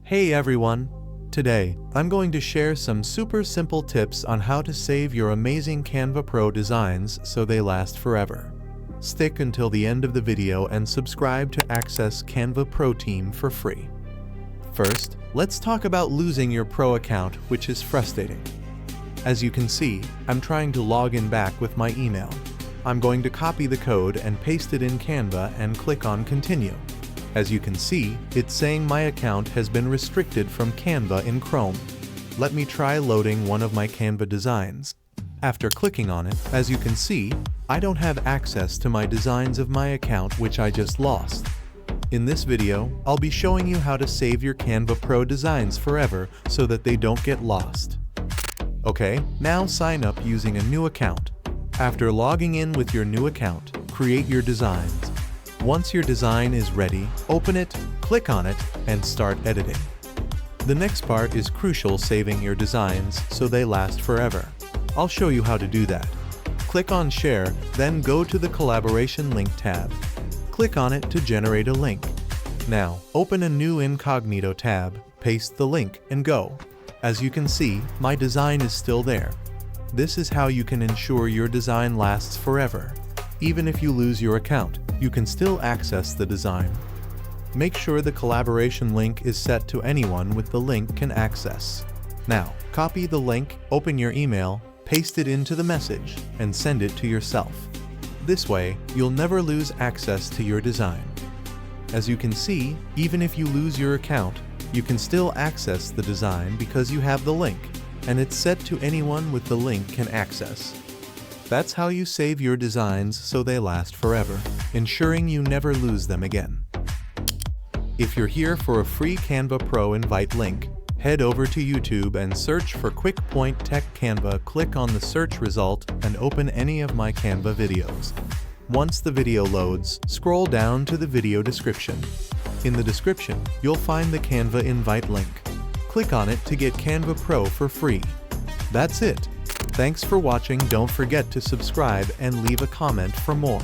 Hey everyone! Today, I'm going to share some super simple tips on how to save your amazing Canva Pro designs so they last forever. Stick until the end of the video and subscribe to access Canva Pro Team for free. First, let's talk about losing your Pro account, which is frustrating. As you can see, I'm trying to log in back with my email. I'm going to copy the code and paste it in Canva and click on Continue. As you can see, it's saying my account has been restricted from Canva in Chrome. Let me try loading one of my Canva designs. After clicking on it, as you can see, I don't have access to my designs of my account which I just lost. In this video, I'll be showing you how to save your Canva Pro designs forever so that they don't get lost. Okay, now sign up using a new account. After logging in with your new account, create your designs. Once your design is ready, open it, click on it, and start editing. The next part is crucial: saving your designs so they last forever. I'll show you how to do that. Click on Share, then go to the Collaboration Link tab. Click on it to generate a link. Now, open a new incognito tab, paste the link, and go. As you can see, my design is still there. This is how you can ensure your design lasts forever. Even if you lose your account, you can still access the design. Make sure the collaboration link is set to anyone with the link can access. Now, copy the link, open your email, paste it into the message, and send it to yourself. This way, you'll never lose access to your design. As you can see, even if you lose your account, you can still access the design because you have the link, and it's set to anyone with the link can access. That's how you save your designs so they last forever, ensuring you never lose them again. If you're here for a free Canva Pro invite link, head over to YouTube and search for Quick Point Tech Canva. Click on the search result and open any of my Canva videos. Once the video loads, scroll down to the video description. In the description, you'll find the Canva invite link. Click on it to get Canva Pro for free. That's it. Thanks for watching. Don't forget to subscribe and leave a comment for more.